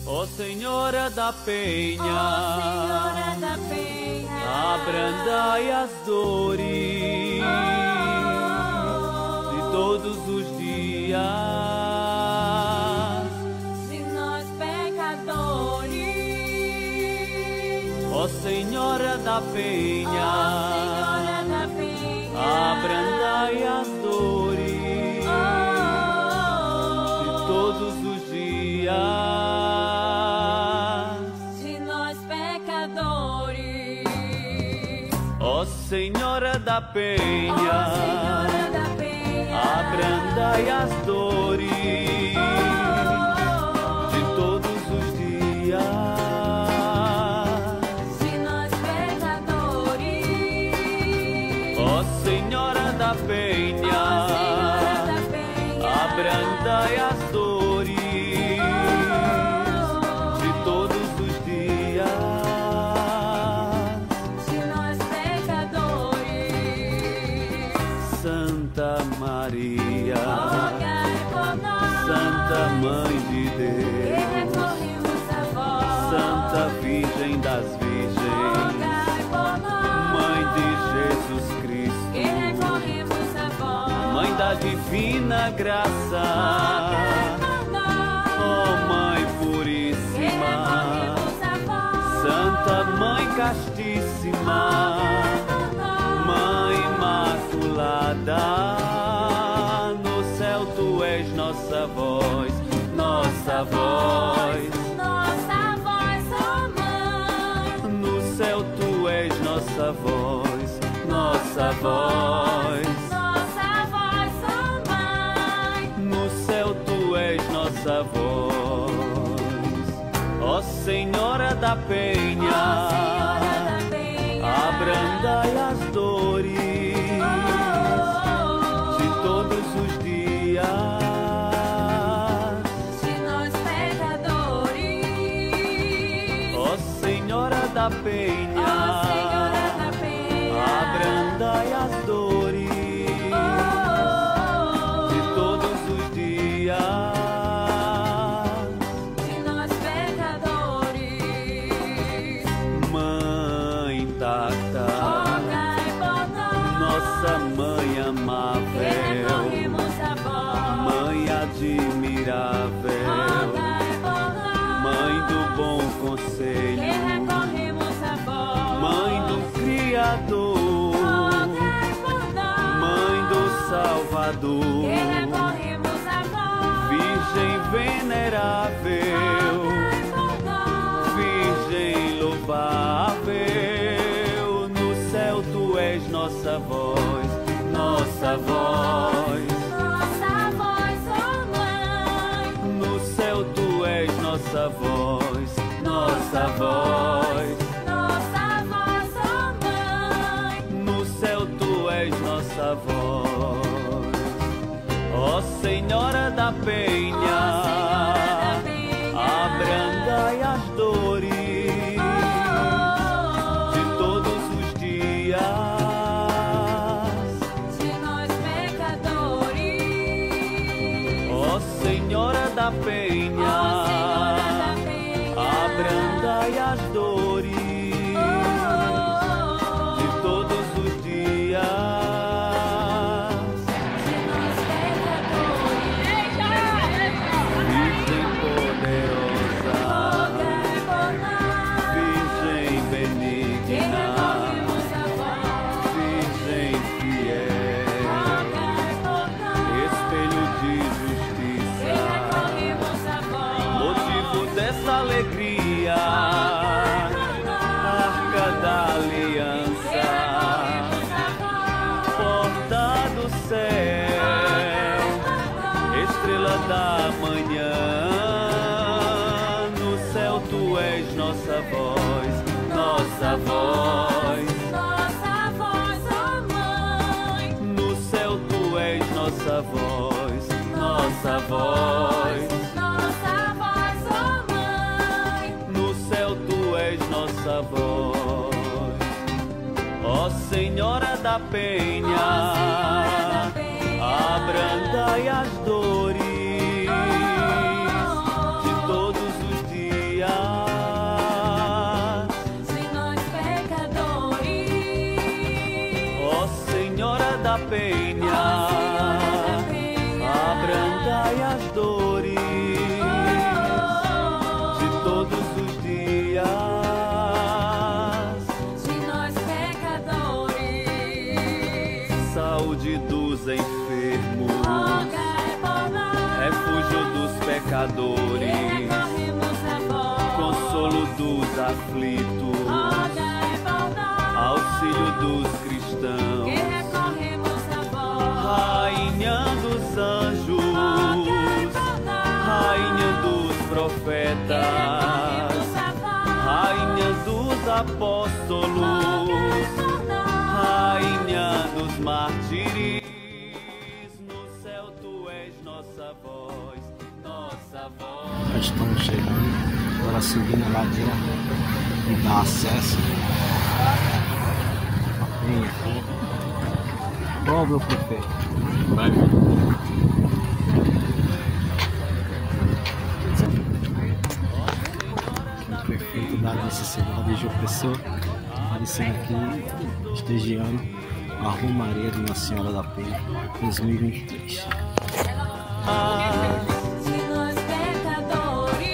Ó Senhora da Penha, ó Senhora da Penha, abrandai as dores de todos os dias de nós pecadores. Ó Senhora da Penha, ó Senhora da Penha, abrandai as dores de todos os dias de nós pecadores. Ó Senhora da Penha, Ó Senhora da Penha, abrandai as dores de todos os dias de nós pecadores. Ó Senhora da Penha, Ó Senhora da Penha, abrandai as dores de todos os dias de nós pecadores. Santa Maria, Rogai por nós, Santa Mãe de que Deus, recorremos a vós. Santa Virgem das Virgens, Rogai por nós, Mãe de Jesus que Cristo, recorremos a vós. Mãe da Divina Graça, Rogai por nós, ó Mãe que Puríssima, recorremos a vós. Santa Mãe Castíssima, Por nós, Mãe Imaculada, no céu tu és nossa voz, nossa voz. nossa voz, ó Mãe. No céu tu és nossa voz, nossa voz. Nossa voz, ó Mãe. No céu tu és nossa voz. Ó Senhora da Penha, Ó Senhora da Penha, abrandai as dores de todos os dias de nós pecadores. Ó Senhora da Penha, Ó Senhora da Penha, abrandai as dores de todos os dias de nós pecadores. Mãe Tata, Rogai por nós, nossa Mãe que amável, recorremos a vós. Mãe admirável, Rogai por nós, Mãe do bom que conselho, recorremos a vós. Mãe do Criador, Rogai por nós, Mãe do que Salvador, recorremos a vós. Virgem venerável, Rogai por nós, Virgem louvável, no céu tu és nossa voz, nossa voz. nossa voz, ó Mãe. No céu tu és nossa voz, nossa voz. Nossa voz, ó Mãe. No céu tu és nossa voz. Ó Senhora da Penha, Ó Senhora da Penha, abrandai as dores de todos os dias. de nós pecadores. Ó Senhora da Penha, Ó Senhora da Penha, abrandai as dores de todos os dias. de nós pecadores. Virgem poderosa, Rogai por nós, Virgem que benigna, recorremos a vós. Virgem fiel, Rogai por nós, espelho de que justiça, recorremos a vós. motivo dessa alegria, arca da aliança, porta do céu, estrela da manhã, no céu tu és nossa voz, nossa voz. Nossa voz, ó Mãe. No céu tu és nossa voz, nossa voz. Nossa voz, ó Mãe. No céu tu és nossa voz. Ó Senhora da Penha, Ó Senhora da Penha, abrandai as dores penha, abrandai as dores de todos os dias de nós pecadores. Saúde dos enfermos, Rogai por nós, refúgio dos que pecadores, recorremos a vós. consolo dos aflitos, Rogai por nós, auxílio dos que cristãos, recorremos a vós. rainha dos anjos, Rogai por nós, rainha dos que profetas, recorremos a vós. rainha dos apóstolos, Rogai por nós, rainha dos mártires. No céu tu és nossa voz, nossa voz. Já estamos chegando, agora subindo a ladeira e dá acesso a penha aqui. Bom, meu prefeito. Vai, o prefeito da necessidade de João Pessoa aparecendo aqui, estagiando a Romaria de Nossa Senhora da Penha 2023. de nós pecadores.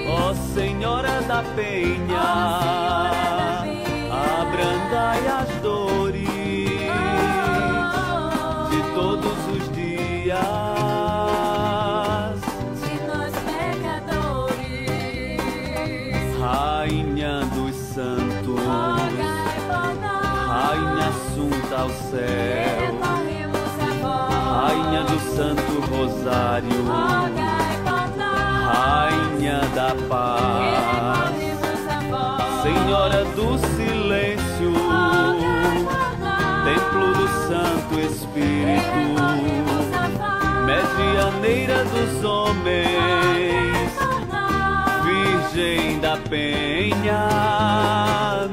Ó Senhora da Penha, abrandai as dores de todos os dias, De nós pecadores. rainha dos santos, Rogai por nós, rainha assunta ao que céu, recorremos a vós. rainha do Santo Rosário, Rogai por nós, rainha da que paz, recorremos a vós. Senhora do silêncio, Rogai por nós, templo do Santo que Espírito, recorremos a vós. medianeira dos homens, Por nós, Virgem da Penha,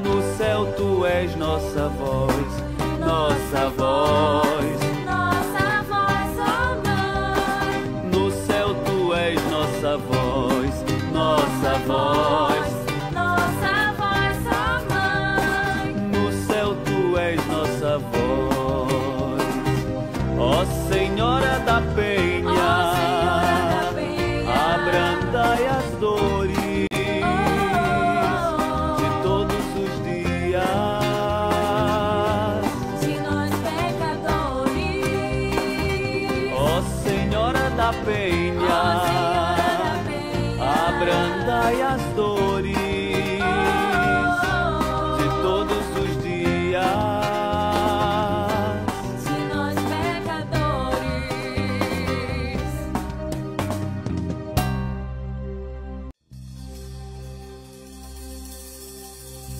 no céu tu és nossa voz, nossa voz. nossa voz, ó mãe. No céu tu és nossa voz, nossa voz. Nossa voz, ó mãe. No céu tu és nossa voz. Ó Senhora da Ó Penha, Senhora da Penha, abrandai as dores de todos os dias. de nós pecadores. Ó Senhora da Ó Penha, Senhora da Penha, abrandai as dores de todos os dias. de nós pecadores.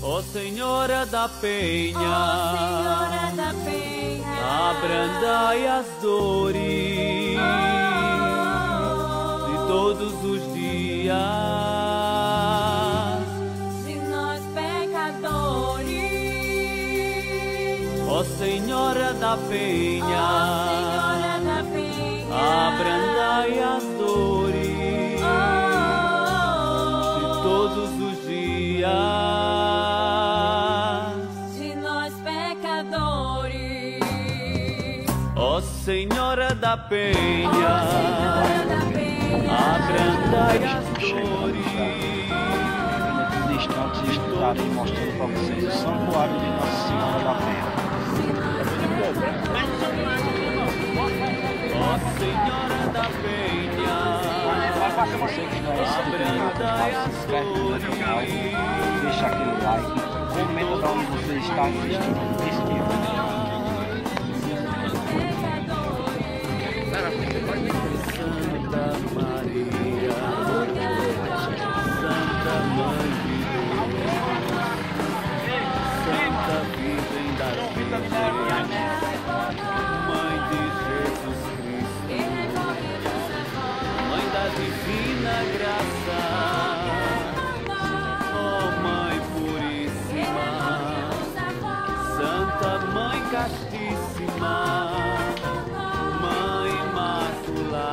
Ó Senhora da Ó Penha, Senhora da Penha, abrandai as dores de todos os dias. de nós pecadores. Ó Senhora da Penha, Senhora da Penha, abrandai as dores de todos os dias. de nós pecadores. Ó Senhora da Penha, Senhora da Penha, abrandai as dores. Aqui instantes estarei mostrando para vocês o Santuário de Nossa Senhora da Penha. Ó Senhora da Penha, Se você que não é inscrito no meu canal, se inscreve no meu canal, deixa aquele like, comenta de onde você está assistindo esse vídeo. Santa Maria, Santa Mãe de Deus, Santa Virgem da Vida, Mãe de Jesus Cristo, Mãe da Divina Graça, ó Mãe Puríssima, Santa Mãe Castíssima, Mãe Imaculada.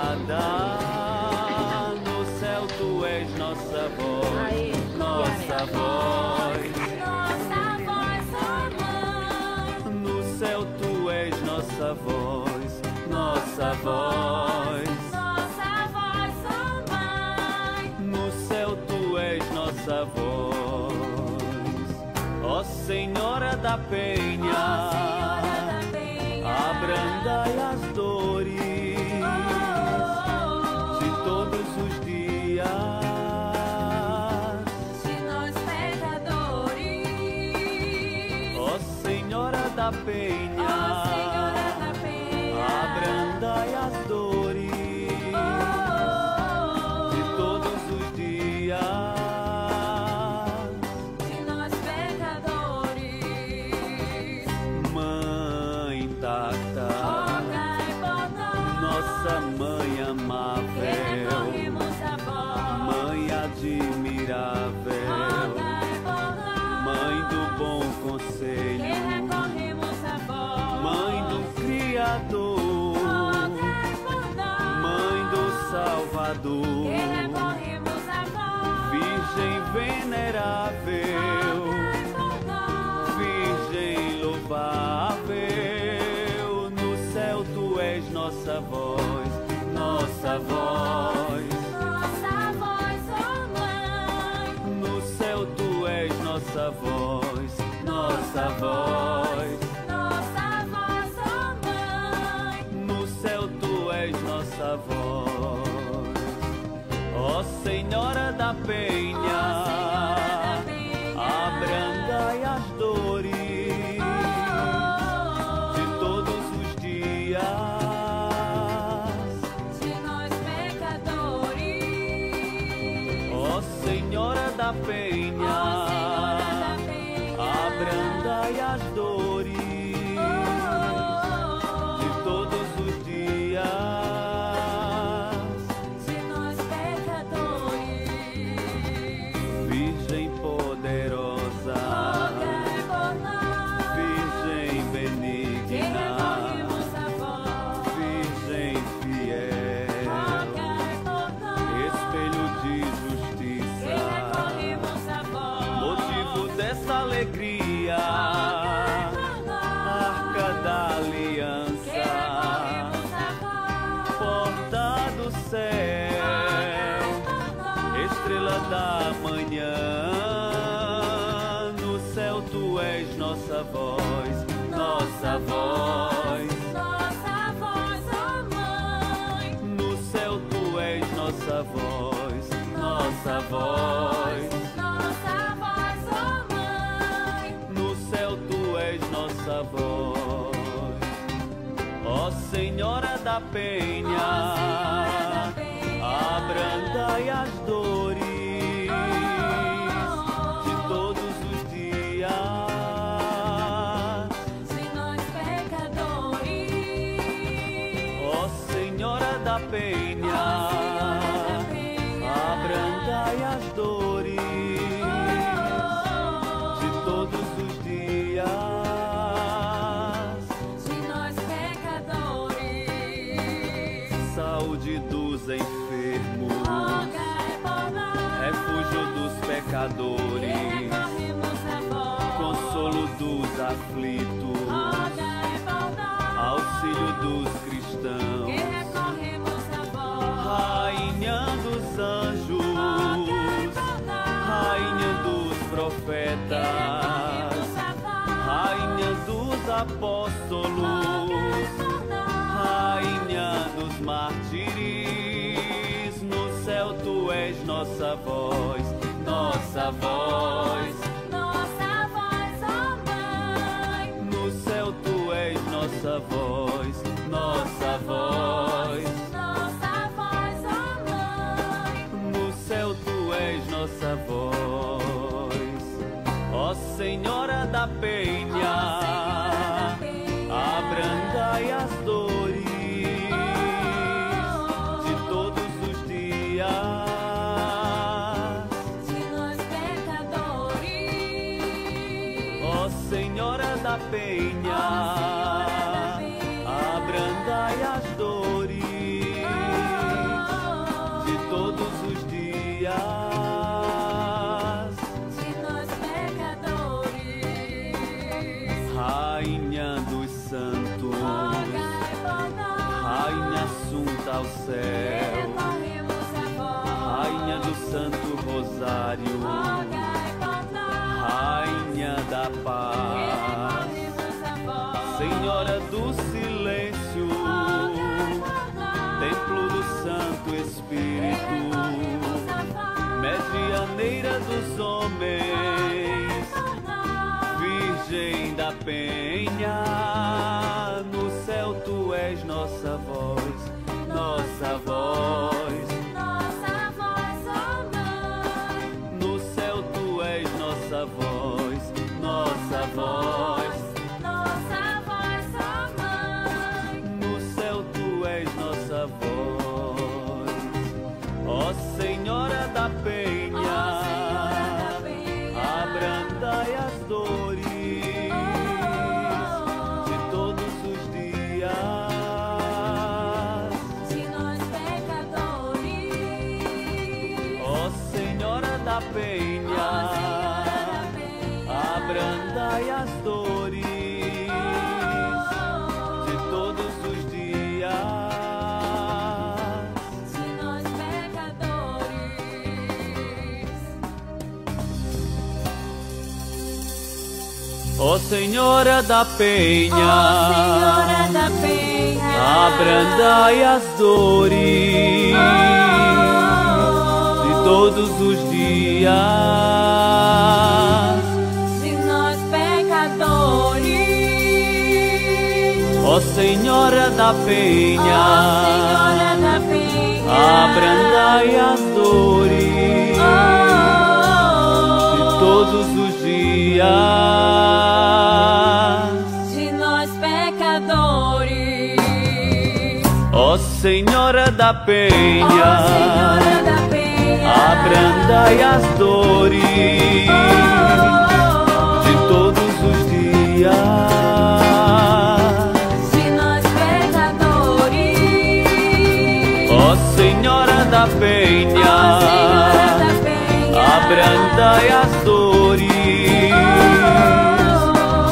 da Penha, abrandai as dores de todos os dias. de nós pecadores. Ó Senhora da Penha, abrandai as dores de todos os dias. De nós pecadores. Mãe intacta, Rogai por nós, nossa mãe que amável, recorremos a vós. mãe admirável, Rogai por nós, mãe do bom que conselho, recorremos a vós. mãe do Criador, Rogai por nós, mãe do que Salvador, recorremos a vós. Virgem venerável, Rogai por nós, Virgem louvável, no céu tu és nossa voz, nossa voz. nossa voz, ó mãe. No céu tu és nossa voz, nossa voz. Nossa voz, ó mãe. No céu tu és nossa voz. Ó Senhora da Penha, abrandai as dores de todos os dias. De nós pecadores. Ó Senhora da Penha, abrandai as dores de todos os dias. De nós pecadores. Virgem poderosa, Rogai por nós, Virgem que benigna, recorremos a vós. Virgem fiel, Rogai por nós, espelho de que justiça, recorremos a vós. motivo dessa alegria, Rogai por nós, Arca da que Aliança, recorremos a vós. porta do céu, estrela da manhã. No céu tu és nossa voz, nossa voz. Nossa voz, ó mãe. No céu tu és nossa voz, nossa voz. Nossa voz, ó mãe. No céu tu és nossa voz. Ó Senhora da Penha, abrandai as dores de todos os dias. De nós pecadores. Ó Senhora da Penha, abrandai as dores de todos os dias. De nós pecadores. Saúde dos enfermos, Rogai por nós, refúgio dos que pecadores, recorremos a vós. consolo dos aflitos, Rogai por nós, auxílio dos que cristãos, recorremos a vós. Rainha dos anjos, Rainha dos profetas, Rainha dos apóstolos, Rainha dos mártires. No céu tu és nossa voz, nossa voz. Nossa voz, ó mãe. No céu tu és nossa voz, nossa voz. Nossa voz, ó mãe. No céu tu és nossa voz. Ó Senhora da Penha, abrandai as dores de todos os dias. De nós pecadores. Ó Senhora da Penha, abrandai as dores de todos os dias. De nós pecadores. Rainha dos santos, Rogai por nós, Rainha assunta ao que céu, recorremos a vós. Rainha do Santo Rosário, Rogai por nós, Rainha da que Paz, penha, no céu tu és nossa voz, nossa voz. Nossa voz, ó Mãe. No céu tu és nossa voz, nossa voz. Nossa voz, ó Mãe. No céu tu és nossa voz, ó Senhora da Penha, Ó Senhora da Penha. abrandai as dores de todos os dias. De nós pecadores. Ó Senhora da Penha, Ó Senhora da Penha. abrandai as dores de todos os dias. De nós pecadores. Ó Senhora da Penha, Ó Senhora da Penha. abrandai as dores de todos os dias. De nós pecadores. Ó Senhora da Penha, Ó Senhora da Penha. abrandai as dores de todos os dias. De nós pecadores. Ó Senhora da Ó Penha, Senhora da Penha. abrandai as dores de todos os dias. De nós pecadores. Ó Senhora da Penha, Ó Senhora da Penha. abrandai as dores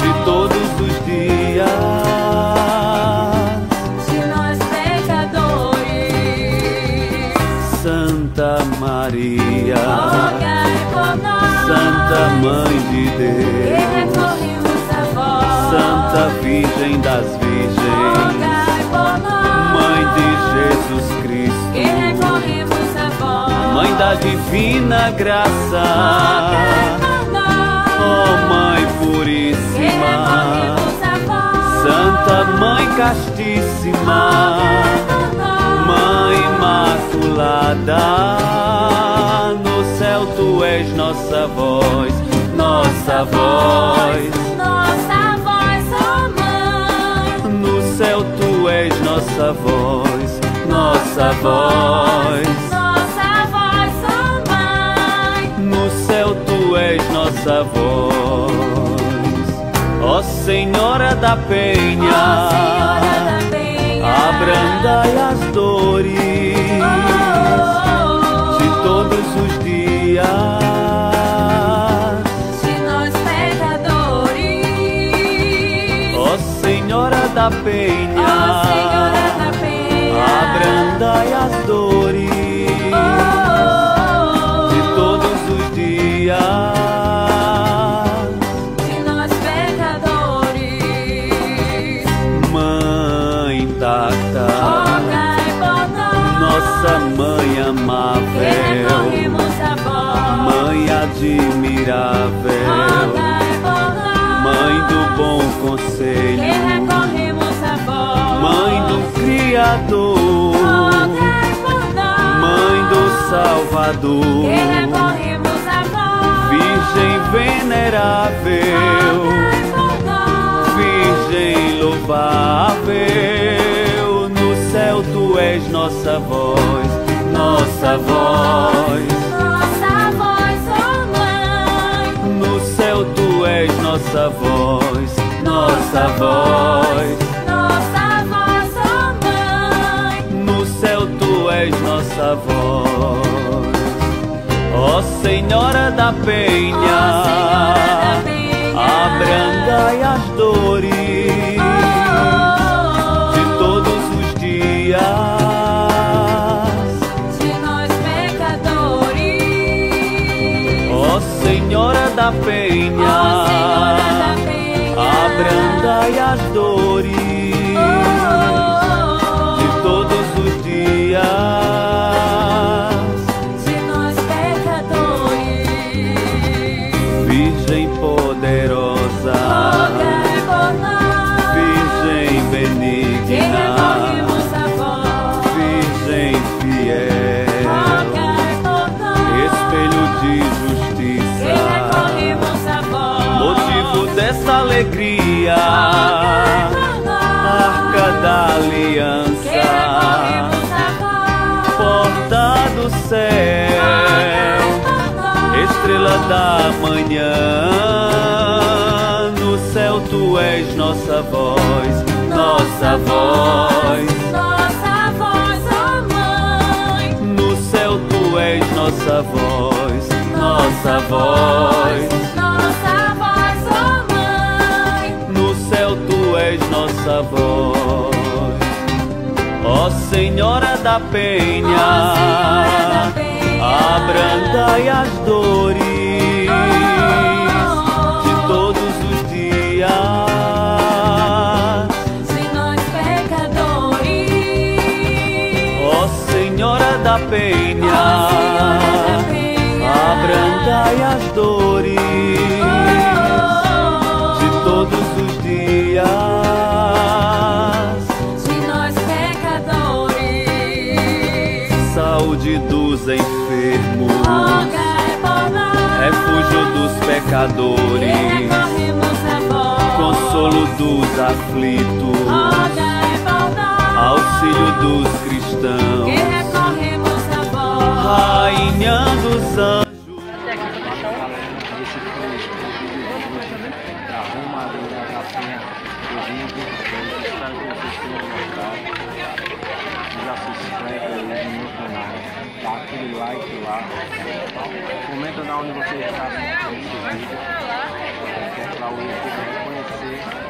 de todos os dias. De nós pecadores. Santa Maria, Rogai por nós. Santa Mãe de Que Deus, recorremos a vós. Santa Virgem das Virgens, Rogai por nós. Mãe de Jesus Que Cristo, recorremos a vós. Mãe da Divina Graça, Rogai por nós. ó Mãe Que Puríssima, recorremos a vós. Santa Mãe Castíssima, Rogai por nós. Mãe Imaculada, no céu tu és nossa voz, nossa voz. Nossa voz, ó Mãe. No céu tu és nossa voz, nossa voz. Nossa voz, ó Mãe. No céu tu és nossa voz, ó Senhora da Penha, Ó Senhora da Penha. abrandai as dores de todos os dias. De nós pecadores. Ó Senhora da Penha, Ó Senhora da Penha. abrandai as dores de todos os dias. De nós pecadores. Mãe intacta, Rogai por nós. nossa Mãe Que amável, recorremos a vós. Mãe admirável, Rogai por nós. Mãe do bom Que conselho, recorremos a vós. Mãe do Criador, Rogai por nós. Mãe do Que Salvador, recorremos a vós. Virgem venerável, Rogai por nós. Virgem louvável, no céu tu és nossa voz, nossa voz. Nossa voz, ó Mãe. No céu tu és nossa voz, nossa voz. Nossa voz, ó Mãe. No céu tu és nossa voz, ó Senhora da Penha, Ó Senhora da Penha. abrandai as dores de todos os dias. De nós pecadores. Ó Senhora da Penha, Ó Senhora da Penha. abrandai as dores de todos os dias. De nós pecadores. Virgem poderosa, Rogai porta do céu, estrela da manhã. No céu tu és nossa voz, nossa voz. Nossa voz, ó Mãe. No céu tu és nossa voz, nossa voz. Nossa voz, ó Mãe. No céu tu és nossa voz. Ó Senhora da Penha, abrandai as dores de todos os dias. Sem nós pecadores. Ó Senhora da Penha, abrandai as dores de todos os dias. Saúde dos enfermos, Rogai por nós, refúgio dos que pecadores, recorremos a vós. consolo dos aflitos, Rogai por nós, auxílio dos que cristãos, recorremos a vós. rainha dos anjos. Esse foi o vídeo da Romaria da Penha 2023. Espero que vocês tenham gostado. Já se inscreve aí no meu canal, dá aquele like lá, comenta de onde você está assistindo esse vídeo, que é para o YouTube reconhecer